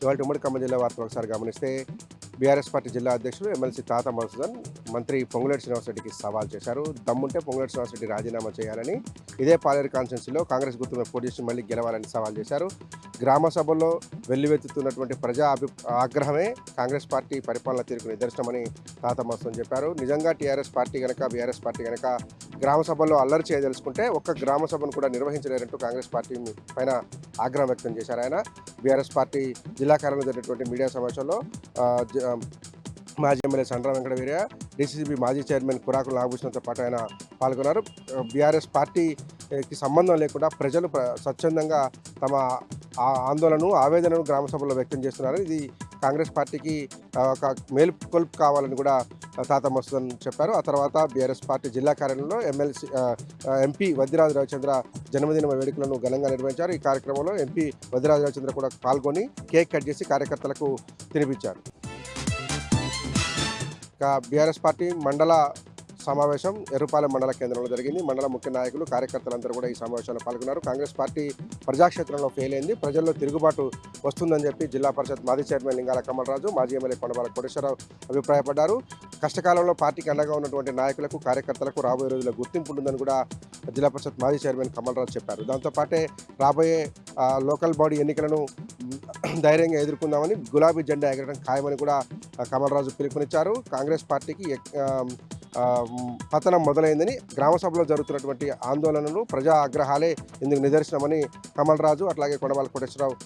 ఇవాళ ఉమ్మడి ఖమ్మం జిల్లా వార్తలు ఒకసారి గమనిస్తే బీఆర్ఎస్ పార్టీ జిల్లా అధ్యక్షులు ఎమ్మెల్సీ తాత మధుసూదన్ మంత్రి పొంగులేటి శ్రీనివాసరెడ్డికి సవాల్ చేశారు. దమ్ముంటే పొంగులేటి శ్రీనివాసరెడ్డి రాజీనామా చేయాలని, ఇదే పాలేరు కాన్స్టిట్యున్సీలో కాంగ్రెస్ గుర్తు మీద పోటీ చేసి మళ్ళీ గెలవాలని సవాల్ చేశారు. గ్రామ సభల్లో వెల్లువెత్తుతున్నటువంటి ప్రజా ఆగ్రహమే కాంగ్రెస్ పార్టీ పరిపాలన తీరుకు నిదర్శనమని తాత మధుసూదన్ చెప్పారు. నిజంగా టీఆర్ఎస్ పార్టీ కనుక బీఆర్ఎస్ పార్టీ కనుక గ్రామ సభల్లో అల్లరి చేయదలుచుకుంటే ఒక్క గ్రామ సభను కూడా నిర్వహించలేరంటూ కాంగ్రెస్ పార్టీ పైన ఆగ్రహం వ్యక్తం చేశారు. ఆయన బీఆర్ఎస్ పార్టీ జిల్లా కార్యాలయంలో జరిగినటువంటి మీడియా సమావేశంలో మాజీ ఎమ్మెల్యే సండ్ర వెంకట వీరయ్య, డీసీసీబీ మాజీ చైర్మన్ కురాకుల నాగభూషణంతో పాటు ఆయన పాల్గొన్నారు. బీఆర్ఎస్ పార్టీకి సంబంధం లేకుండా ప్రజలు స్వచ్ఛందంగా తమ ఆందోళనను ఆవేదనను గ్రామ సభలో వ్యక్తం చేస్తున్నారు. ఇది కాంగ్రెస్ పార్టీకి ఒక మేలుకొల్పు కావాలని కూడా తాత మధుసూదన్ చెప్పారు. ఆ తర్వాత బీఆర్ఎస్ పార్టీ జిల్లా కార్యాలయంలో ఎంపీ వద్దిరాజు రవిచంద్ర జన్మదిన వేడుకలను ఘనంగా నిర్వహించారు. ఈ కార్యక్రమంలో ఎంపీ వద్దిరాజు రవిచంద్ర కూడా పాల్గొని కేక్ కట్ చేసి కార్యకర్తలకు తినిపించారు. బీఆర్ఎస్ పార్టీ మండల సమావేశం ఎర్రుపాలెం మండల కేంద్రంలో జరిగింది. మండల ముఖ్య నాయకులు కార్యకర్తలందరూ కూడా ఈ సమావేశంలో పాల్గొన్నారు. కాంగ్రెస్ పార్టీ ప్రజాక్షేత్రంలో ఫెయిల్ అయింది, ప్రజల్లో తిరుగుబాటు వస్తుందని చెప్పి జిల్లా పరిషత్ మాజీ చైర్మన్ లింగాల కమలరాజు, మాజీ ఎమ్మెల్యే కొండబాల కోటేశ్వరరావు అభిప్రాయపడ్డారు. కష్టకాలంలో పార్టీకి అండగా ఉన్నటువంటి నాయకులకు కార్యకర్తలకు రాబోయే రోజుల్లో గుర్తింపు ఉంటుందని కూడా జిల్లా పరిషత్ మాజీ చైర్మన్ కమలరాజు చెప్పారు. దాంతోపాటే రాబోయే లోకల్ బాడీ ఎన్నికలను ధైర్యంగా ఎదుర్కొందామని గులాబీ జెండా ఎగరడం ఖాయమని కూడా కమలరాజు పిలుపునిచ్చారు. కాంగ్రెస్ పార్టీకి పతనం మొదలైందని, గ్రామ సభలో జరుగుతున్నటువంటి ఆందోళనలు ప్రజా ఆగ్రహాలే ఇందుకు నిదర్శనమని కమలరాజు అట్లాగే కొండబాల కోటేశ్వరరావు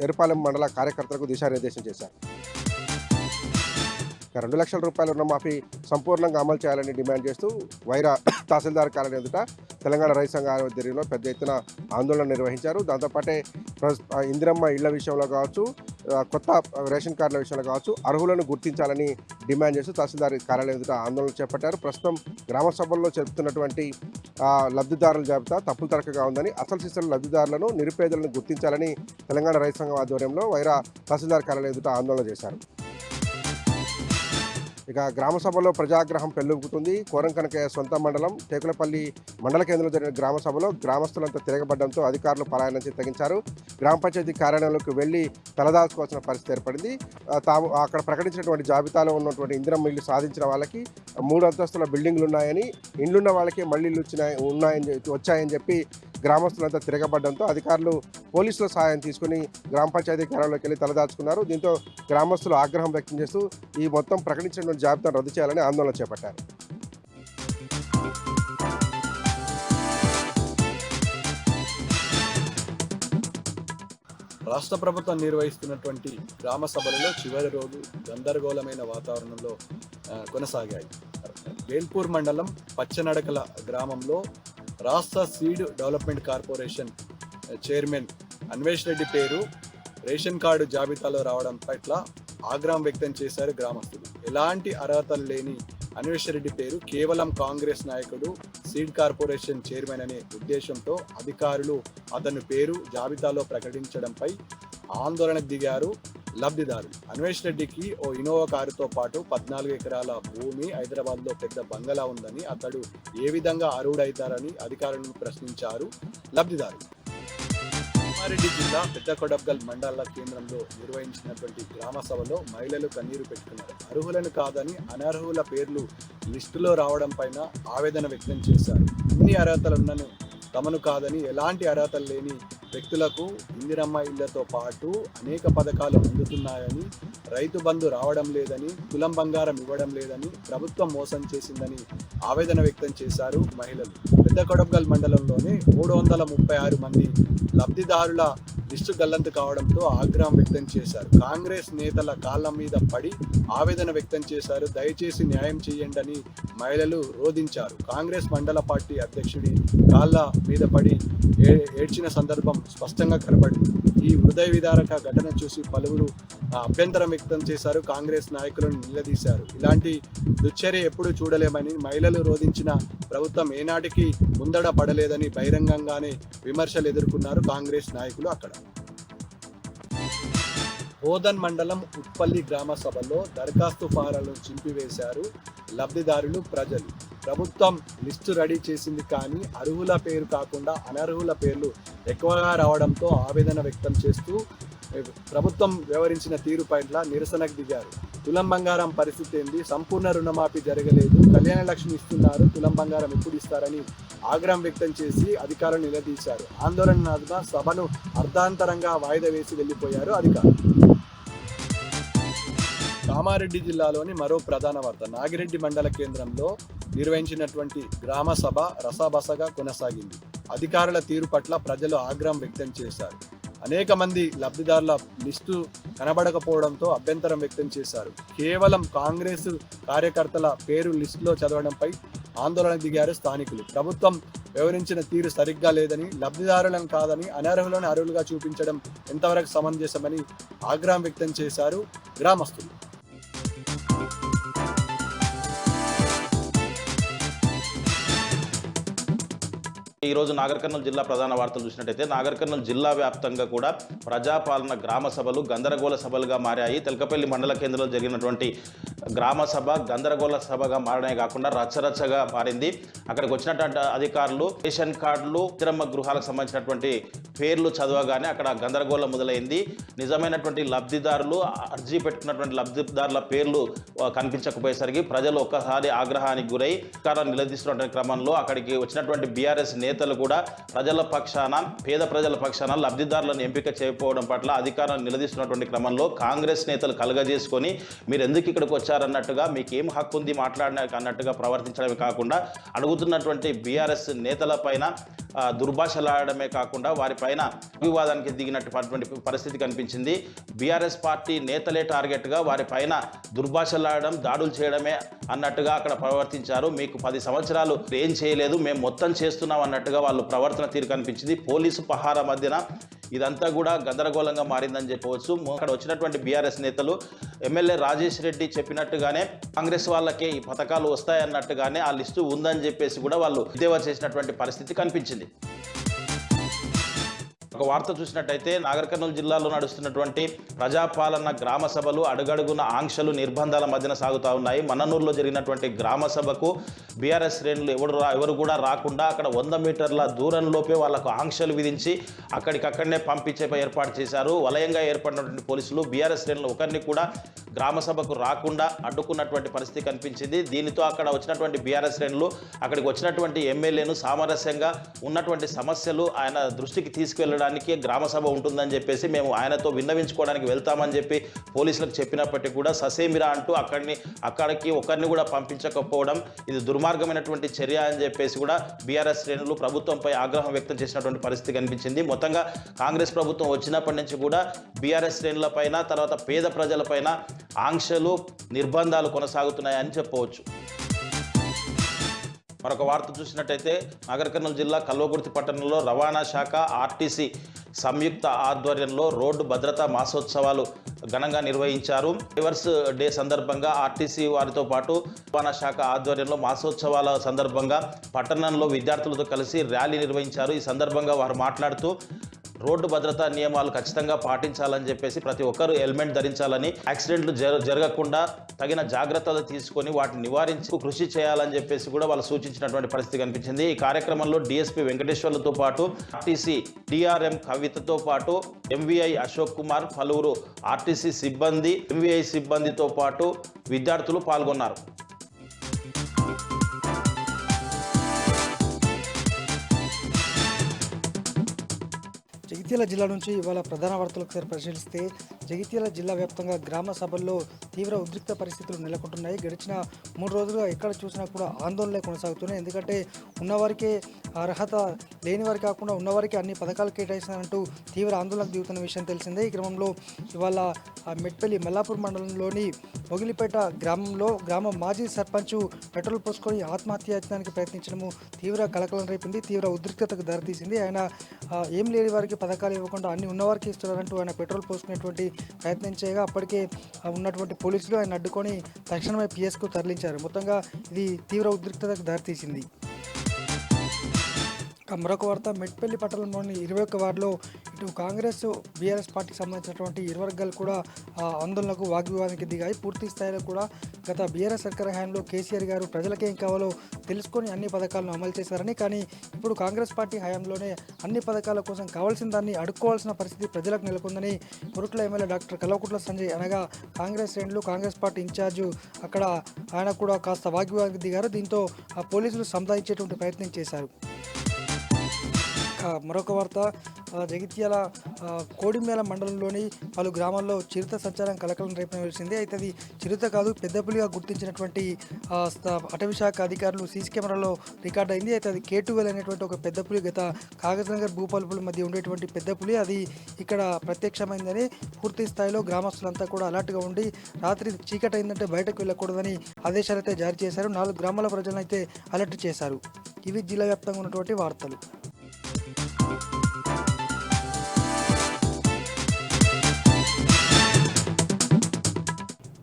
ఎర్రపాలెం మండల కార్యకర్తలకు దిశానిర్దేశం చేశారు. 2 లక్షల రూపాయల రుణమాఫీ సంపూర్ణంగా అమలు చేయాలని డిమాండ్ చేస్తూ వైరా తహసీల్దార్ కార్యాలయం ఎదుట తెలంగాణ రైతు సంఘ ఆధ్వర్యంలో పెద్ద ఎత్తున ఆందోళన నిర్వహించారు. దాంతోపాటే ఇందిరమ్మ ఇళ్ల విషయంలో కావచ్చు, కొత్త రేషన్ కార్డుల విషయంలో కావచ్చు అర్హులను గుర్తించాలని డిమాండ్ చేస్తూ తహసీల్దార్ కార్యాలయం ఎదుట ఆందోళన చేపట్టారు. ప్రస్తుతం గ్రామ సభల్లో చెబుతున్నటువంటి లబ్ధిదారుల జాబితా తప్పులు తరకగా ఉందని, అసలు సిసలు లబ్ధిదారులను నిరుపేదలను గుర్తించాలని తెలంగాణ రైతు సంఘం ఆధ్వర్యంలో వైరా తహసీల్దార్ కార్యాలయం ఎదుట ఆందోళన చేశారు. ఇక గ్రామ సభలో ప్రజాగ్రహం పెల్లుబుకుతుంది. కోరంకనకయ్య సొంత మండలం టేకులపల్లి మండల కేంద్రంలో జరిగిన గ్రామ సభలో గ్రామస్తులంతా తిరగబడడంతో అధికారులు పలాయనం తగ్గించారు. గ్రామ పంచాయతీ కార్యాలయంలోకి వెళ్లి తలదాల్చుకోవాల్సిన పరిస్థితి ఏర్పడింది. తాము అక్కడ ప్రకటించినటువంటి జాబితాలో ఉన్నటువంటి ఇందిరమ్మ ఇల్లు సాధించిన వాళ్ళకి 3 అంతస్తుల బిల్డింగ్లు ఉన్నాయని, ఇండ్లున్న వాళ్ళకి మళ్ళీ ఇల్లు వచ్చాయని చెప్పి గ్రామస్తులంతా తిరగబడడంతో అధికారులు పోలీసుల సహాయం తీసుకుని గ్రామ పంచాయతీ కార్యాలయంలోకి వెళ్ళి తలదాచుకున్నారు. దీంతో గ్రామస్తులు ఆగ్రహం వ్యక్తం చేస్తూ ఈ మొత్తం ప్రకటించినటువంటి జాబితాను రద్దు చేయాలని ఆందోళన చేపట్టారు. రాష్ట్ర ప్రభుత్వం నిర్వహిస్తున్నటువంటి గ్రామ సభలలో చివరి రోజు గందరగోళమైన వాతావరణంలో కొనసాగాయి. వేల్పూర్ మండలం పచ్చనడకల గ్రామంలో రాష్ట్ర seed development corporation chairman Anvesh Reddy పేరు రేషన్ కార్డు జాబితాలో రావడం పట్ల ఆగ్రహం వ్యక్తం చేశారు గ్రామస్తులు. ఎలాంటి అర్హతలు లేని అన్వేష్ రెడ్డి పేరు కేవలం కాంగ్రెస్ నాయకుడు సీడ్ కార్పొరేషన్ చైర్మన్ అనే ఉద్దేశంతో అధికారులు అతని పేరు జాబితాలో ప్రకటించడంపై ఆందోళనకు దిగారు లబ్ధిదారులు. అన్వేష్ రెడ్డికి ఓ ఇనోవా కారుతో పాటు 14 ఎకరాల భూమి, హైదరాబాద్లో పెద్ద బంగళా ఉందని, అతడు ఏ విధంగా అర్హుడైతారని అధికారులను ప్రశ్నించారు లబ్ధిదారులు. కామారెడ్డి జిల్లా పెద్దకొడబ్గల్ మండల కేంద్రంలో నిర్వహించినటువంటి గ్రామ సభలో మహిళలు కన్నీరు పెట్టుకున్నారు. అర్హులను కాదని అనర్హుల పేర్లు లిస్టులో రావడం పైన ఆవేదన వ్యక్తం చేశారు. ఇన్ని అర్హతలున్నను తమను కాదని, ఎలాంటి అర్హతలు లేని వ్యక్తులకు ఇందిరమ్మ ఇళ్లతో పాటు అనేక పథకాలు అందుతున్నాయని, రైతు బంధు రావడం లేదని, కులం బంగారం ఇవ్వడం లేదని, ప్రభుత్వం మోసం చేసిందని ఆవేదన వ్యక్తం చేశారు మహిళలు. పెద్ద కొడబ్గల్ మండలంలోనే 336 మంది లబ్ధిదారుల లిస్టు గల్లంతు కావడంతో ఆగ్రహం వ్యక్తం చేశారు. కాంగ్రెస్ నేతల కాళ్ళ మీద పడి ఆవేదన వ్యక్తం చేశారు. దయచేసి న్యాయం చేయండి అని మహిళలు రోధించారు. కాంగ్రెస్ మండల పార్టీ అధ్యక్షుడి కాళ్ళ మీద పడి ఏడ్చిన సందర్భం స్పష్టంగా కనబడింది. ఈ హృదయ విదారక ఘటన చూసి పలువురు అభ్యంతరం వ్యక్తం చేశారు. కాంగ్రెస్ నాయకులను నిలదీశారు. ఇలాంటి దుశ్చర్య ఎప్పుడూ చూడలేమని, మహిళలు రోధించిన ప్రభుత్వం ఏనాటికి ముందడ పడలేదని బహిరంగంగానే విమర్శలు ఎదుర్కొన్నారు కాంగ్రెస్ నాయకులు. అక్కడ బోధన్ మండలం ఉప్పల్లి గ్రామ సభలో దరఖాస్తు ఫారాలను చింపివేశారు లబ్ధిదారులు, ప్రజలు. ప్రభుత్వం లిస్టు రెడీ చేసింది కానీ అర్హుల పేరు కాకుండా అనర్హుల పేర్లు ఎక్కువగా రావడంతో ఆవేదన వ్యక్తం చేస్తూ ప్రభుత్వం వ్యవహరించిన తీరు పట్ల నిరసనకు దిగారు. తులం బంగారం పరిస్థితి ఏంది, సంపూర్ణ రుణమాఫీ జరగలేదు, కళ్యాణ లక్ష్మి ఇస్తున్నారు, తులం బంగారం ఎప్పుడు ఇస్తారని ఆగ్రహం వ్యక్తం చేసి అధికారులు నిలదీశారు. ఆందోళన నడుమ సభను అర్ధాంతరంగా వాయిదా వేసి వెళ్లిపోయారు అధికారులు. కామారెడ్డి జిల్లాలోని మరో ప్రధాన వార్త. నాగిరెడ్డి మండల కేంద్రంలో నిర్వహించినటువంటి గ్రామ సభ రసాబసగా కొనసాగింది. అధికారుల తీరు పట్ల ప్రజలు ఆగ్రహం వ్యక్తం చేశారు. అనేక మంది లబ్ధిదారుల లిస్టు కనబడకపోవడంతో అభ్యంతరం వ్యక్తం చేశారు. కేవలం కాంగ్రెస్ కార్యకర్తల పేరు లిస్టులో చదవడంపై ఆందోళన దిగారు స్థానికులు. ప్రభుత్వం వ్యవహరించిన తీరు సరిగ్గా లేదని, లబ్ధిదారులను కాదని అనర్హులను అర్హులుగా చూపించడం ఎంతవరకు సమంజసమని ఆగ్రహం వ్యక్తం చేశారు గ్రామస్తులు. ఈరోజు నాగర్ కర్నూలు జిల్లా ప్రధాన వార్తలు చూసినట్టయితే నాగర్ కర్నూలు జిల్లా వ్యాప్తంగా కూడా ప్రజాపాలన గ్రామ సభలు గందరగోళ సభలుగా మారాయి. తెలకపల్లి మండల కేంద్రంలో జరిగినటువంటి గ్రామ సభ గందరగోళ సభగా మారడమే కాకుండా రచ్చరచ్చగా మారింది. అక్కడికి వచ్చినటువంటి అధికారులు రేషన్ కార్డులు, ఇతరమ్మ గృహాలకు సంబంధించినటువంటి పేర్లు చదవగానే అక్కడ గందరగోళం మొదలైంది. నిజమైనటువంటి లబ్ధిదారులు, అర్జీ పెట్టుకున్నటువంటి లబ్ధిదారుల పేర్లు కనిపించకపోయేసరికి ప్రజలు ఒక్కసారి ఆగ్రహానికి గురై అధికారులను నిలదీస్తున్నటువంటి క్రమంలో అక్కడికి వచ్చినటువంటి బీఆర్ఎస్ నేతలు కూడా ప్రజల పక్షాన, పేద ప్రజల పక్షాన లబ్ధిదారులను ఎంపిక చేయకపోవడం పట్ల అధికారులను నిలదీస్తున్నటువంటి క్రమంలో కాంగ్రెస్ నేతలు కలగజేసుకొని మీరు ఎందుకు ఇక్కడికి వచ్చారన్నట్టుగా, మీకు ఏం హక్కు ఉంది మాట్లాడడానికి అన్నట్టుగా ప్రవర్తించడమే కాకుండా అడుగుతున్నటువంటి బీఆర్ఎస్ నేతల పైన దుర్భాషలాడమే కాకుండా వారిపైన వివాదానికి దిగినటువంటి పరిస్థితి కనిపించింది. బీఆర్ఎస్ పార్టీ నేతలే టార్గెట్గా వారిపైన దుర్భాషలాడడం, దాడులు చేయడమే అన్నట్టుగా అక్కడ ప్రవర్తించారు. మీకు 10 సంవత్సరాలు ఏం చేయలేదు, మేము మొత్తం చేస్తున్నాం అన్నట్టుగా వాళ్ళు ప్రవర్తన తీరు కనిపించింది. పోలీసు పహారా మధ్యన ఇదంతా కూడా గందరగోళంగా మారిందని చెప్పవచ్చు. అక్కడ వచ్చినటువంటి బీఆర్ఎస్ నేతలు ఎమ్మెల్యే రాజేష్ రెడ్డి చెప్పినట్టుగానే కాంగ్రెస్ వాళ్ళకే ఈ పథకాలు వస్తాయన్నట్టుగానే ఆ లిస్టు ఉందని చెప్పేసి కూడా వాళ్ళు ఎద్దేవా చేసినటువంటి పరిస్థితి కనిపించింది. ఒక వార్త చూసినట్టయితే నాగర్ కర్నూలు జిల్లాలో నడుస్తున్నటువంటి ప్రజాపాలన గ్రామ సభలు అడుగడుగున ఆంక్షలు, నిర్బంధాల మధ్యన సాగుతూ ఉన్నాయి. మన్ననూరులో జరిగినటువంటి గ్రామ సభకు బీఆర్ఎస్ శ్రేణులు ఎవరు కూడా రాకుండా అక్కడ 100 మీటర్ల దూరంలోపే వాళ్ళకు ఆంక్షలు విధించి అక్కడికక్కడనే పంపించే ఏర్పాటు చేశారు. వలయంగా ఏర్పడినటువంటి పోలీసులు బీఆర్ఎస్ శ్రేణులు ఒకరిని కూడా గ్రామ సభకు రాకుండా అడ్డుకున్నటువంటి పరిస్థితి కనిపించింది. దీనితో అక్కడ వచ్చినటువంటి బీఆర్ఎస్ శ్రేణులు అక్కడికి వచ్చినటువంటి ఎమ్మెల్యేను సామరస్యంగా ఉన్నటువంటి సమస్యలు ఆయన దృష్టికి తీసుకువెళ్ళడానికి గ్రామ సభ ఉంటుందని చెప్పేసి మేము ఆయనతో విన్నవించుకోవడానికి వెళ్తామని చెప్పి పోలీసులకు చెప్పినప్పటికీ కూడా ససేమిరా అంటూ అక్కడికి ఒకరిని కూడా పంపించకపోవడం ఇది దుర్మార్గమైనటువంటి చర్య అని చెప్పేసి కూడా బీఆర్ఎస్ శ్రేణులు ప్రభుత్వంపై ఆగ్రహం వ్యక్తం చేసినటువంటి పరిస్థితి కనిపించింది. మొత్తంగా కాంగ్రెస్ ప్రభుత్వం వచ్చినప్పటి నుంచి కూడా బీఆర్ఎస్ శ్రేణుల పైన, తర్వాత పేద ప్రజలపైన ఆంక్షలు, నిర్బంధాలు కొనసాగుతున్నాయని చెప్పవచ్చు. మరొక వార్త చూసినట్టయితే నాగర్ కర్నూలు జిల్లా కల్వకుర్తి పట్టణంలో రవాణా శాఖ, ఆర్టీసీ సంయుక్త ఆధ్వర్యంలో రోడ్డు భద్రతా మాసోత్సవాలు ఘనంగా నిర్వహించారు. డ్రైవర్స్ డే సందర్భంగా ఆర్టీసీ వారితో పాటు రవాణా శాఖ ఆధ్వర్యంలో మాసోత్సవాల సందర్భంగా పట్టణంలో విద్యార్థులతో కలిసి ర్యాలీ నిర్వహించారు. ఈ సందర్భంగా వారు మాట్లాడుతూ రోడ్డు భద్రతా నియమాలు ఖచ్చితంగా పాటించాలని చెప్పేసి ప్రతి ఒక్కరూ హెల్మెట్ ధరించాలని, యాక్సిడెంట్లు జరగకుండా తగిన జాగ్రత్తలు తీసుకొని వాటిని నివారించి కృషి చేయాలని చెప్పేసి కూడా వాళ్ళు సూచించినటువంటి పరిస్థితి కనిపించింది. ఈ కార్యక్రమంలో డిఎస్పీ వెంకటేశ్వర్లతో పాటు ఆర్టీసీ డిఆర్ఎం కవితతో పాటు ఎంవీఐ అశోక్ కుమార్, పలువురు ఆర్టీసీ సిబ్బంది, ఎంవీఐ సిబ్బందితో పాటు విద్యార్థులు పాల్గొన్నారు. జగిత్యాల జిల్లా నుంచి ఇవాళ ప్రధాన వార్తలు ఒకసారి పరిశీలిస్తే జగిత్యాల జిల్లా వ్యాప్తంగా గ్రామ సభల్లో తీవ్ర ఉద్రిక్త పరిస్థితులు నెలకొంటున్నాయి. గడిచిన 3 రోజులుగా ఎక్కడ చూసినా కూడా ఆందోళనలే కొనసాగుతున్నాయి. ఎందుకంటే ఉన్నవారికే అర్హత, లేని వారికి కాకుండా ఉన్నవారికి అన్ని పథకాలు కేటాయిస్తానంటూ తీవ్ర ఆందోళనకు దిగుతున్న విషయం తెలిసిందే. ఈ క్రమంలో ఇవాళ మెట్పల్లి మల్లాపూర్ మండలంలోని మొగిలిపేట గ్రామంలో గ్రామ మాజీ సర్పంచ్ పెట్రోల్ పోసుకొని ఆత్మహత్యాయత్నానికి ప్రయత్నించడము తీవ్ర కలకలం రేపింది, తీవ్ర ఉద్రిక్తతకు దారితీసింది. ఆయన ఏం లేని వారికి పథకాలు ఇవ్వకుండా అన్ని ఉన్నవారికి ఇస్తున్నారంటూ ఆయన పెట్రోల్ పోసుకునేటువంటి ప్రయత్నం చేయగా అప్పటికే ఉన్నటువంటి పోలీసులు ఆయన అడ్డుకొని తక్షణమే పిఎస్కు తరలించారు. మొత్తంగా ఇది తీవ్ర ఉద్రిక్తతకు దారితీసింది. మరొక వార్త, మెట్పల్లి పట్టణంలోని 21 వార్డులో ఇటు కాంగ్రెస్ బీఆర్ఎస్ పార్టీకి సంబంధించినటువంటి ఇరు వర్గాలు కూడా ఆందోళనకు వాగ్వివాదానికి దిగాయి. పూర్తి స్థాయిలో కూడా గత బీఆర్ఎస్ సర్కార్ హయాంలో కేసీఆర్ గారు ప్రజలకేం కావాలో తెలుసుకొని అన్ని పథకాలను అమలు చేశారని, కానీ ఇప్పుడు కాంగ్రెస్ పార్టీ హయాంలోనే అన్ని పథకాల కోసం కావాల్సిన దాన్ని అడుక్కోవాల్సిన పరిస్థితి ప్రజలకు నెలకొందని కొరుట్ల ఎమ్మెల్యే డాక్టర్ కల్వకుంట్ల సంజయ్ అనగా కాంగ్రెస్ శ్రేణులు, కాంగ్రెస్ పార్టీ ఇన్ఛార్జు అక్కడ ఆయన కూడా కాస్త వాగ్వివాదానికి దిగారు. దీంతో ఆ పోలీసులు సంధానించేటువంటి ప్రయత్నం చేశారు. మరొక వార్త, జగిత్యాల కోడిమేల మండలంలోని పలు గ్రామాల్లో చిరుత సంచారం కలకలం రేపని వెలిసింది. అయితే అది చిరుత కాదు, పెద్ద పులిగా గుర్తించినటువంటి అటవీ శాఖ అధికారులు సీసీ కెమెరాలో రికార్డ్ అయింది. అయితే అది కేటువెల్ అనేటువంటి ఒక పెద్ద పులి, గత కాగజ్నగర్ భూపాలపుల మధ్య ఉండేటువంటి పెద్ద పులి అది ఇక్కడ ప్రత్యక్షమైందని పూర్తి స్థాయిలో గ్రామస్తులంతా కూడా అలర్ట్గా ఉండి రాత్రి చీకటి అయిందంటే బయటకు వెళ్ళకూడదని ఆదేశాలు అయితే జారీ చేశారు. 4 గ్రామాల ప్రజలను అయితే అలర్ట్ చేశారు. ఇవి జిల్లా వ్యాప్తంగా ఉన్నటువంటి వార్తలు.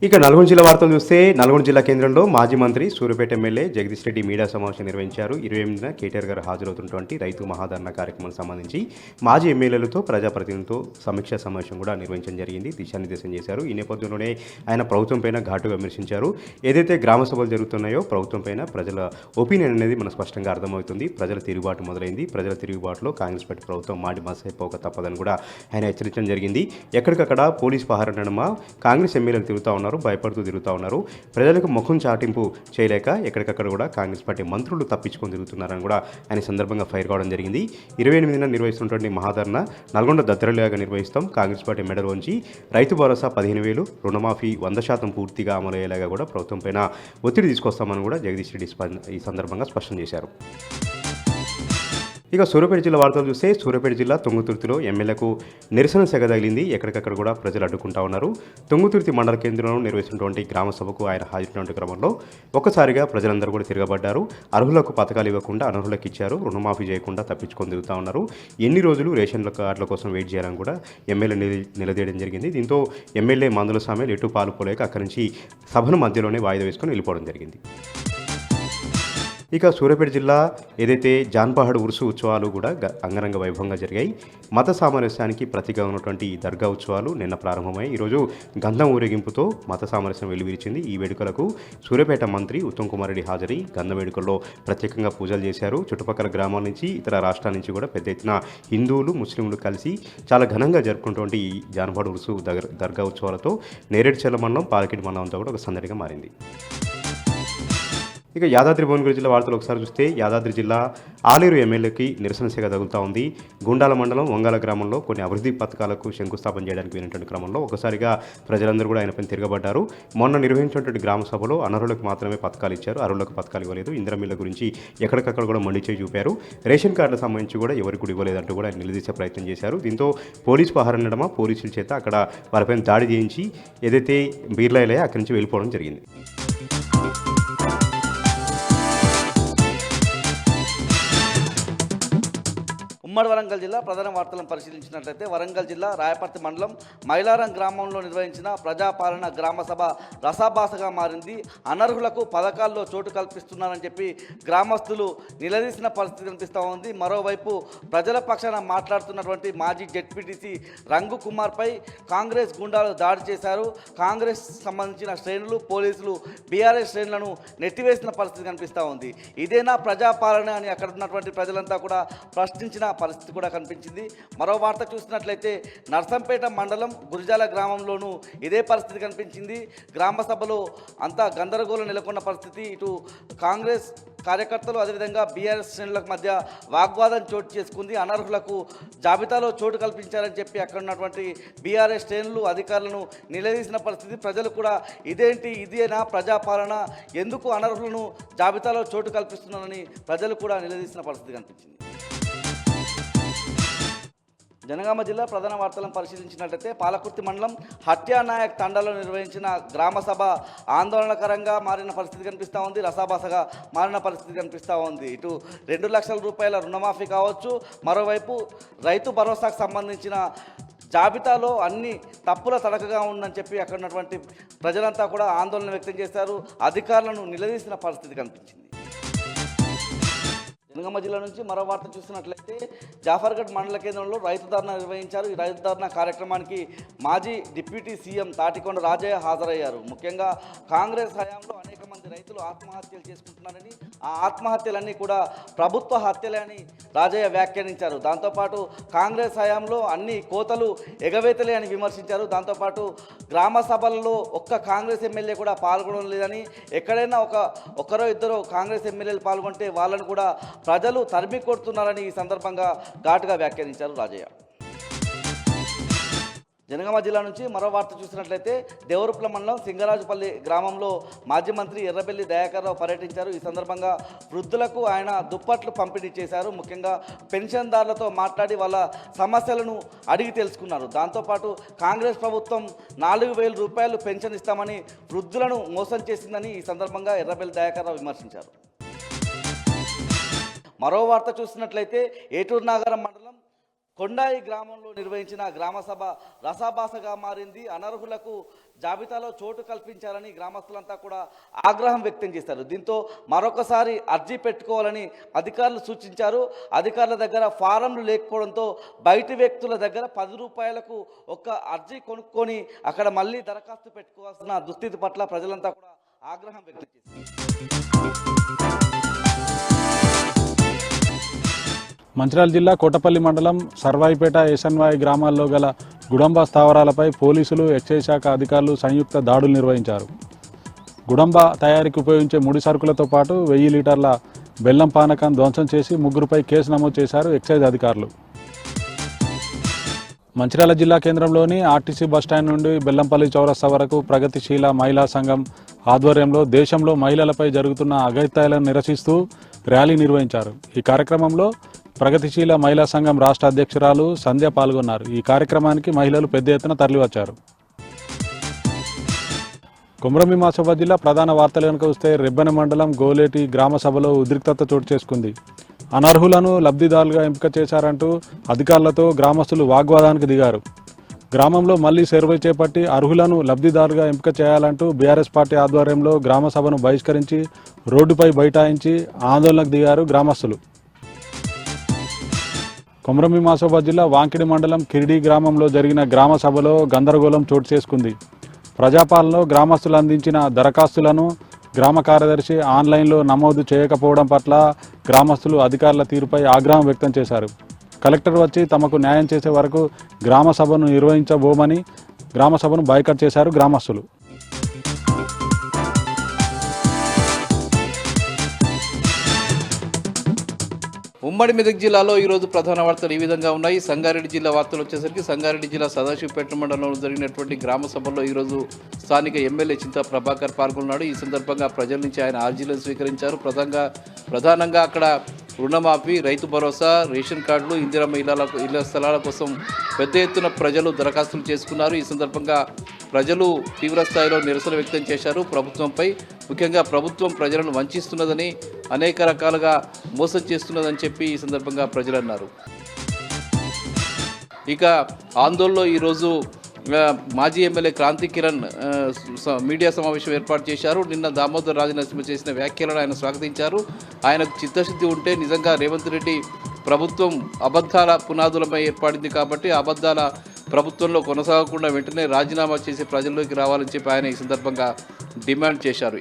ఇక నల్గొండ జిల్లా వార్తలు చూస్తే నల్గొండ జిల్లా కేంద్రంలో మాజీ మంత్రి సూర్యాపేట ఎమ్మెల్యే జగదీష్ రెడ్డి మీడియా సమావేశం నిర్వహించారు. 28న కేటీఆర్ గారు హాజరవుతున్నటువంటి రైతు మహాధరణ కార్యక్రమానికి సంబంధించి మాజీ ఎమ్మెల్యేలతో ప్రజాప్రతినిధులతో సమీక్షా సమావేశం కూడా నిర్వహించడం జరిగింది. దిశానిర్దేశం చేశారు. ఈ నేపథ్యంలోనే ఆయన ప్రభుత్వం పైన ఘాటుగా విమర్శించారు. ఏదైతే గ్రామ సభలు జరుగుతున్నాయో ప్రభుత్వం పైన ప్రజల ఒపీనియన్ అనేది మనకు స్పష్టంగా అర్థమవుతుంది. ప్రజల తిరుగుబాటు మొదలైంది. ప్రజల తిరుగుబాటులో కాంగ్రెస్ పార్టీ ప్రభుత్వం మాడి మసైపోక తప్పదని కూడా ఆయన హెచ్చరించడం జరిగింది. ఎక్కడికక్కడ పోలీస్ పహారా నడుమ కాంగ్రెస్ ఎమ్మెల్యేలు తిరుగుతూ ఉన్నారు, భయపడుతూ తిరుగుతూ ఉన్నారు. ప్రజలకు ముఖం చాటింపు చేయలేక ఎక్కడికక్కడ కూడా కాంగ్రెస్ పార్టీ మంత్రులు తప్పించుకొని తిరుగుతున్నారని కూడా ఆయన సందర్భంగా ఫైర్ కావడం జరిగింది. 28న నిర్వహిస్తున్నటువంటి మహాధరణ నల్గొండ దద్దరలాగా నిర్వహిస్తాం. కాంగ్రెస్ పార్టీ మెడలోంచి రైతు భరోసా 15,000, రుణమాఫీ 100% పూర్తిగా అమలు అయ్యేలాగా కూడా ప్రభుత్వం పైన ఒత్తిడి తీసుకొస్తామని కూడా జగదీష్ రెడ్డి ఈ సందర్భంగా స్పష్టం చేశారు. ఇక సూర్యాపేట జిల్లా వార్తలు చూస్తే సూర్యాపేట జిల్లా తుంగతుర్తిలో ఎమ్మెల్యేకు నిరసన సెగ తగిలింది. ఎక్కడికక్కడ కూడా ప్రజలు అడ్డుకుంటా ఉన్నారు. తుంగతుర్తి మండల కేంద్రంలో నిర్వహిస్తున్నటువంటి గ్రామ సభకు ఆయన హాజరైనటువంటి క్రమంలో ఒక్కసారిగా ప్రజలందరూ కూడా తిరగబడ్డారు. అర్హులకు పథకాలు ఇవ్వకుండా అనర్హులకు ఇచ్చారు. రుణమాఫీ చేయకుండా తప్పించుకొని తిరుగుతూ ఉన్నారు. ఎన్ని రోజులు రేషన్ కార్డుల కోసం వెయిట్ చేయాలని కూడా ఎమ్మెల్యే నిలదీయడం జరిగింది. దీంతో ఎమ్మెల్యే మందుల సామెలు ఎటు పాలుపోలేక అక్కడి నుంచి సభను మధ్యలోనే వాయిదా వేసుకొని వెళ్ళిపోవడం జరిగింది. ఇక సూర్యాపేట జిల్లా ఏదైతే జాన్పహాడ్ ఉరుసు ఉత్సవాలు కూడా అంగరంగ వైభవంగా జరిగాయి. మత సామరస్యానికి ప్రతిగా ఉన్నటువంటి ఈ దర్గా ఉత్సవాలు నిన్న ప్రారంభమై ఈరోజు గంధం ఊరేగింపుతో మత సామరస్యం వెలువరించింది. ఈ వేడుకలకు సూర్యాపేట మంత్రి ఉత్తమ్ కుమార్ రెడ్డి హాజరై గంధం వేడుకల్లో ప్రత్యేకంగా పూజలు చేశారు. చుట్టుపక్కల గ్రామాల నుంచి ఇతర రాష్ట్రాల నుంచి కూడా పెద్ద ఎత్తున హిందువులు ముస్లింలు కలిసి చాలా ఘనంగా జరుపుకున్నటువంటి ఈ జాన్పహాడ్ ఉరుసు దర్గా ఉత్సవాలతో నేరేడుచెర్ల మండలం పాలకేడు మండలం అంతా కూడా ఒక సందడిగా మారింది. ఇక యాదాద్రి భువనగిరి జిల్లా వార్తలు ఒకసారి చూస్తే యాదాద్రి జిల్లా ఆలేరు ఎమ్మెల్యేకి నిరసన సెగ తగులుతూ ఉంది. గుండాల మండలం వంగాల గ్రామంలో కొన్ని అభివృద్ధి పథకాలకు శంకుస్థాపన చేయడానికి వెళ్ళినటువంటి క్రమంలో ఒకసారిగా ప్రజలందరూ కూడా ఆయనపైన తిరగబడ్డారు. మొన్న నిర్వహించినటువంటి గ్రామ సభలో అనర్హులకు మాత్రమే పథకాలు ఇచ్చారు, అర్హులకు పథకాలు ఇవ్వలేదు. ఇందిరమిల్ల గురించి ఎక్కడికక్కడ కూడా మండిచేయి చూపారు. రేషన్ కార్డులకు సంబంధించి కూడా ఎవరికి కూడా ఇవ్వలేదంటూ కూడా ఆయన నిలదీసే ప్రయత్నం చేశారు. దీంతో పోలీసు పహారా నడమ పోలీసుల చేత అక్కడ వారిపైన దాడి చేయించి ఏదైతే బీర్లాయలే అక్కడి నుంచి వెళ్ళిపోవడం జరిగింది. ఉమ్మడి వరంగల్ జిల్లా ప్రధాన వార్తలను పరిశీలించినట్లయితే వరంగల్ జిల్లా రాయపర్తి మండలం మైలారం గ్రామంలో నిర్వహించిన ప్రజాపాలన గ్రామ సభ రసాభాసగా మారింది. అనర్హులకు పథకాల్లో చోటు కల్పిస్తున్నారని చెప్పి గ్రామస్తులు నిలదీసిన పరిస్థితి కనిపిస్తూ ఉంది. మరోవైపు ప్రజల పక్షాన మాట్లాడుతున్నటువంటి మాజీ జెడ్పీటీసీ రంగు కుమార్పై కాంగ్రెస్ గుండాలు దాడి చేశారు. కాంగ్రెస్ సంబంధించిన శ్రేణులు పోలీసులు బీఆర్ఎస్ శ్రేణులను నెట్టివేసిన పరిస్థితి కనిపిస్తూ ఉంది. ఇదేనా ప్రజాపాలన అని అక్కడ ఉన్నటువంటి ప్రజలంతా కూడా ప్రశ్నించిన పరిస్థితి కూడా కనిపించింది. మరో వార్త చూసినట్లయితే నర్సంపేట మండలం గురిజాల గ్రామంలోనూ ఇదే పరిస్థితి కనిపించింది. గ్రామ సభలో అంతా గందరగోళం నెలకొన్న పరిస్థితి. ఇటు కాంగ్రెస్ కార్యకర్తలు అదేవిధంగా బీఆర్ఎస్ శ్రేణులకు మధ్య వాగ్వాదం చోటు చేసుకుంది. అనర్హులకు జాబితాలో చోటు కల్పించారని చెప్పి అక్కడ ఉన్నటువంటి బీఆర్ఎస్ శ్రేణులు అధికారులను నిలదీసిన పరిస్థితి. ప్రజలు కూడా ఇదేనా ప్రజాపాలన, ఎందుకు అనర్హులను జాబితాలో చోటు కల్పిస్తున్నారని ప్రజలు కూడా నిలదీసిన పరిస్థితి కనిపించింది. జనగామ జిల్లా ప్రధాన వార్తలను పరిశీలించినట్లయితే పాలకుర్తి మండలం హట్యానాయక్ తండాలో నిర్వహించిన గ్రామ సభ ఆందోళనకరంగా మారిన పరిస్థితి కనిపిస్తూ ఉంది. రసాభాసగా మారిన పరిస్థితి కనిపిస్తూ ఉంది. ఇటు 2 లక్షల రూపాయల రుణమాఫీ కావచ్చు, మరోవైపు రైతు భరోసాకు సంబంధించిన జాబితాలో అన్ని తప్పుల తడకగా ఉందని చెప్పి అక్కడ ఉన్నటువంటి ప్రజలంతా కూడా ఆందోళన వ్యక్తం చేశారు. అధికారులను నిలదీసిన పరిస్థితి కనిపించింది. జనగామ జిల్లా నుంచి మరో వార్త చూసినట్లయితే జాఫర్గఢ్ మండల కేంద్రంలో రైతు ధర్నా నిర్వహించారు. ఈ రైతు ధర్నా కార్యక్రమానికి మాజీ డిప్యూటీ సీఎం తాటికొండ రాజయ్య హాజరయ్యారు. ముఖ్యంగా కాంగ్రెస్ హయాంలో అనేక మంది రైతులు ఆత్మహత్యలు చేసుకుంటున్నారని, ఆ ఆత్మహత్యలన్నీ కూడా ప్రభుత్వ హత్యలే అని రాజయ్య వ్యాఖ్యానించారు. దాంతోపాటు కాంగ్రెస్ హయాంలో అన్ని కోతలు ఎగవేతలే అని విమర్శించారు. దాంతోపాటు గ్రామ సభల్లో ఒక్క కాంగ్రెస్ ఎమ్మెల్యే కూడా పాల్గొనడం లేదని, ఎక్కడైనా ఒక్కరో ఇద్దరు కాంగ్రెస్ ఎమ్మెల్యేలు పాల్గొంటే వాళ్ళను కూడా ప్రజలు తరిమి కొడుతున్నారని ఈ సందర్భంగా ఘాటుగా వ్యాఖ్యానించారు రాజయ్య. జనగామ జిల్లా నుంచి మరో వార్త చూసినట్లయితే దేవరుప్ల మండలం సింగరాజుపల్లి గ్రామంలో మాజీ మంత్రి ఎర్రబెల్లి దయాకర్రావు పర్యటించారు. ఈ సందర్భంగా వృద్ధులకు ఆయన దుప్పట్లు పంపిణీ చేశారు. ముఖ్యంగా పెన్షన్దారులతో మాట్లాడి వాళ్ళ సమస్యలను అడిగి తెలుసుకున్నారు. దాంతోపాటు కాంగ్రెస్ ప్రభుత్వం 4,000 రూపాయలు పెన్షన్ ఇస్తామని వృద్ధులను మోసం చేసిందని ఈ సందర్భంగా ఎర్రబెల్లి దయాకర్రావు విమర్శించారు. మరో వార్త చూసినట్లయితే ఏటూరు నాగరం మండలం కొండాయి గ్రామంలో నిర్వహించిన గ్రామసభ రసాభాసగా మారింది. అనర్హులకు జాబితాలో చోటు కల్పించాలని గ్రామస్తులంతా కూడా ఆగ్రహం వ్యక్తం చేశారు. దీంతో మరొకసారి అర్జీ పెట్టుకోవాలని అధికారులు సూచించారు. అధికారుల దగ్గర ఫారంలు లేకపోవడంతో బయటి వ్యక్తుల దగ్గర 10 రూపాయలకు ఒక అర్జీ కొనుక్కొని అక్కడ మళ్ళీ దరఖాస్తు పెట్టుకోవాల్సిన దుస్థితి పట్ల ప్రజలంతా కూడా ఆగ్రహం వ్యక్తం చేశారు. మంచిర్యాల జిల్లా కోటపల్లి మండలం సర్వాయిపేట ఎస్ఎన్వాయి గ్రామాల్లో గల గుడంబ స్థావరాలపై పోలీసులు, ఎక్సైజ్ శాఖ అధికారులు సంయుక్త దాడులు నిర్వహించారు. గుడంబ తయారీకి ఉపయోగించే ముడి సరుకులతో పాటు 1000 లీటర్ల బెల్లం పానకాన్ని ధ్వంసం చేసి 3గురిపై కేసు నమోదు చేశారు ఎక్సైజ్ అధికారులు. మంచిర్యాల జిల్లా కేంద్రంలోని ఆర్టీసీ బస్టాండ్ నుండి బెల్లంపల్లి చౌరస్తా వరకు ప్రగతిశీల మహిళా సంఘం ఆధ్వర్యంలో దేశంలో మహిళలపై జరుగుతున్న అఘాయిత్యాలను నిరసిస్తూ ర్యాలీ నిర్వహించారు. ఈ కార్యక్రమంలో ప్రగతిశీల మహిళా సంఘం రాష్ట్ర అధ్యక్షురాలు సంధ్య పాల్గొన్నారు. ఈ కార్యక్రమానికి మహిళలు పెద్ద ఎత్తున తరలివచ్చారు. కొమరంభీం ఆసిఫాబాద్ జిల్లా ప్రధాన వార్తలు కనుక వస్తే రెబ్బెన మండలం గోలేటి గ్రామ సభలో ఉద్రిక్తత చోటు చేసుకుంది. అనర్హులను లబ్ధిదారులుగా ఎంపిక చేశారంటూ అధికారులతో గ్రామస్తులు వాగ్వాదానికి దిగారు. గ్రామంలో మళ్లీ సర్వే చేపట్టి అర్హులను లబ్ధిదారులుగా ఎంపిక చేయాలంటూ బీఆర్ఎస్ పార్టీ ఆధ్వర్యంలో గ్రామ సభను బహిష్కరించి రోడ్డుపై బైఠాయించి ఆందోళనకు దిగారు గ్రామస్తులు. కొమరంభీం ఆసిఫాబాద్ జిల్లా వాంకిడి మండలం కిరిడి గ్రామంలో జరిగిన గ్రామ సభలో గందరగోళం చోటు చేసుకుంది. ప్రజాపాలనలో గ్రామస్తులు అందించిన దరఖాస్తులను గ్రామ కార్యదర్శి ఆన్లైన్లో నమోదు చేయకపోవడం పట్ల గ్రామస్తులు అధికారుల తీరుపై ఆగ్రహం వ్యక్తం చేశారు. కలెక్టర్ వచ్చి తమకు న్యాయం చేసే వరకు గ్రామ సభను నిర్వహించబోమని గ్రామ సభను బాయ్కాట్ చేశారు గ్రామస్తులు. ఉమ్మడి మెదక్ జిల్లాలో ఈరోజు ప్రధాన వార్తలు ఈ విధంగా ఉన్నాయి. సంగారెడ్డి జిల్లా వార్తలు వచ్చేసరికి సంగారెడ్డి జిల్లా సదాశివపేట మండలంలో జరిగినటువంటి గ్రామ సభలో ఈరోజు స్థానిక ఎమ్మెల్యే చింతా ప్రభాకర్ పాల్గొన్నాడు. ఈ సందర్భంగా ప్రజల నుంచి ఆయన ఆర్జీలను స్వీకరించారు. ప్రధానంగా అక్కడ రుణమాఫీ, రైతు భరోసా, రేషన్ కార్డులు, ఇందిరమ్మ ఇళ్ల స్థలాల కోసం పెద్ద ఎత్తున ప్రజలు దరఖాస్తులు చేసుకున్నారు. ఈ సందర్భంగా ప్రజలు తీవ్రస్థాయిలో నిరసన వ్యక్తం చేశారు. ప్రభుత్వంపై, ముఖ్యంగా ప్రభుత్వం ప్రజలను వంచిస్తున్నదని, అనేక రకాలుగా మోసం చేస్తున్నదని చెప్పి ఈ సందర్భంగా ప్రజలు అన్నారు. ఇక ఆందోళనలో ఈరోజు మాజీ ఎమ్మెల్యే క్రాంతి కిరణ్ మీడియా సమావేశం ఏర్పాటు చేశారు. నిన్న దామోదర్ రాజనరసింహ చేసిన వ్యాఖ్యలను ఆయన స్వాగతించారు. ఆయనకు చిత్తశుద్ధి ఉంటే నిజంగా రేవంత్ రెడ్డి ప్రభుత్వం అబద్ధాల పునాదులపై ఏర్పడింది కాబట్టి అబద్ధాల ప్రభుత్వంలో కొనసాగకుండా వెంటనే రాజీనామా చేసి ప్రజల్లోకి రావాలని చెప్పి ఆయన ఈ సందర్భంగా డిమాండ్ చేశారు.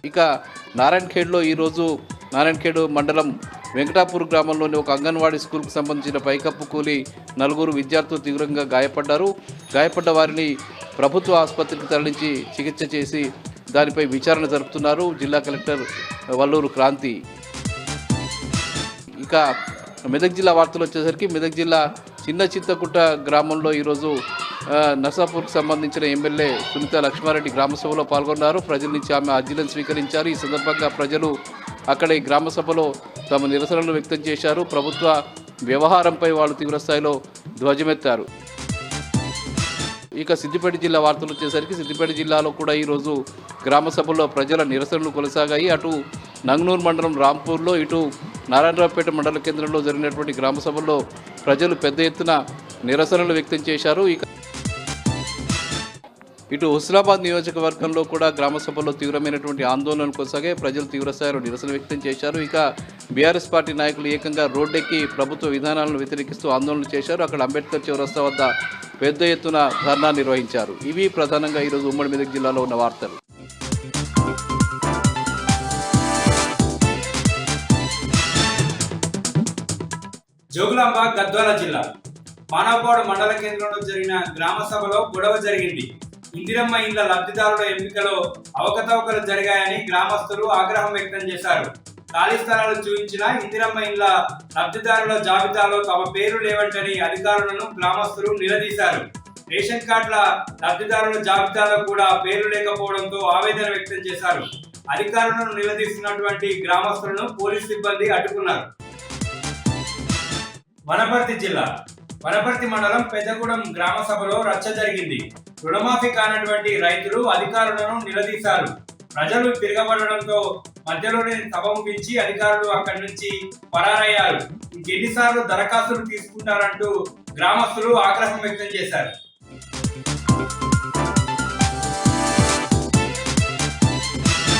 ఇక నారాయణఖేడ్ మండలం వెంకటాపూర్ గ్రామంలోని ఒక అంగన్వాడీ స్కూల్కు సంబంధించిన పైకప్పు కూలి 4 విద్యార్థులు తీవ్రంగా గాయపడ్డారు. గాయపడ్డ వారిని ప్రభుత్వ ఆసుపత్రికి తరలించి చికిత్స చేసి దానిపై విచారణ జరుపుతున్నారు జిల్లా కలెక్టర్ వల్లూరు క్రాంతి. ఇక మెదక్ జిల్లా వార్తలు వచ్చేసరికి మెదక్ జిల్లా చిన్న చింతకుంట గ్రామంలో ఈరోజు నర్సాపూర్కి సంబంధించిన ఎమ్మెల్యే సునీత లక్ష్మారెడ్డి గ్రామ సభలో పాల్గొన్నారు. ప్రజల నుంచి ఆమె అర్జీలను స్వీకరించారు. ఈ సందర్భంగా ప్రజలు అక్కడ ఈ గ్రామ సభలో తమ నిరసనలు వ్యక్తం చేశారు. ప్రభుత్వ వ్యవహారంపై వాళ్ళు తీవ్రస్థాయిలో ధ్వజమెత్తారు. ఇక సిద్దిపేట జిల్లా వార్తలు వచ్చేసరికి సిద్దిపేట జిల్లాలో కూడా ఈరోజు గ్రామ సభల్లో ప్రజల నిరసనలు కొనసాగాయి. అటు నంగనూరు మండలం రాంపూర్లో, ఇటు నారాయణరావుపేట మండల కేంద్రంలో జరిగినటువంటి గ్రామ సభల్లో ప్రజలు పెద్ద ఎత్తున నిరసనలు వ్యక్తం చేశారు. ఇటు హుస్నాబాద్ నియోజకవర్గంలో కూడా గ్రామ సభలో తీవ్రమైనటువంటి ఆందోళనలు కొనసాగే ప్రజలు తీవ్రస్థాయిలో నిరసన వ్యక్తం చేశారు. ఇక బీఆర్ఎస్ పార్టీ నాయకులు ఏకంగా రోడ్డెక్కి ప్రభుత్వ విధానాలను వ్యతిరేకిస్తూ ఆందోళన చేశారు. అక్కడ అంబేద్కర్ చౌరస్తా వద్ద పెద్ద ఎత్తున ధర్నా నిర్వహించారు. ఇవి ప్రధానంగా ఈరోజు ఉమ్మడి మెదక్ జిల్లాలో ఉన్న వార్తలు. జోగులాంబ గద్వాల జిల్లా మానవపాడు మండల కేంద్రంలో జరిగిన గ్రామ సభలో గొడవ జరిగింది. ఇందిరమ్మ ఇండ్ల లబ్ధిదారుల ఎంపికలో అవకతవకలు జరిగాయని గ్రామస్తులు ఆగ్రహం వ్యక్తం చేశారు. ఖాళీ స్థలాలు చూపించిన ఇందిరమ్మ ఇండ్ల లబ్ధిదారుల జాబితాలో తమ పేరు లేవంటని అధికారులను గ్రామస్తులు నిలదీశారు. రేషన్ కార్డుల లబ్ధిదారుల జాబితాలో కూడా పేరు లేకపోవడంతో ఆవేదన వ్యక్తం చేశారు. అధికారులను నిలదీస్తున్నటువంటి గ్రామస్తులను పోలీసు సిబ్బంది అడ్డుకున్నారు. వనపర్తి జిల్లా వనపర్తి మండలం పెద్దగూడెం గ్రామ సభలో రచ్చ జరిగింది. రుణమాఫీ కానటువంటి రైతులు అధికారులను నిలదీశారు. ప్రజలు తిరగబడడంతో మధ్యలోనే సభ ముగించి అధికారులు అక్కడి నుంచి పరారయ్యారు. ఇంకెన్నిసార్లు దరఖాస్తులు తీసుకుంటారంటూ గ్రామస్తులు ఆగ్రహం వ్యక్తం చేశారు.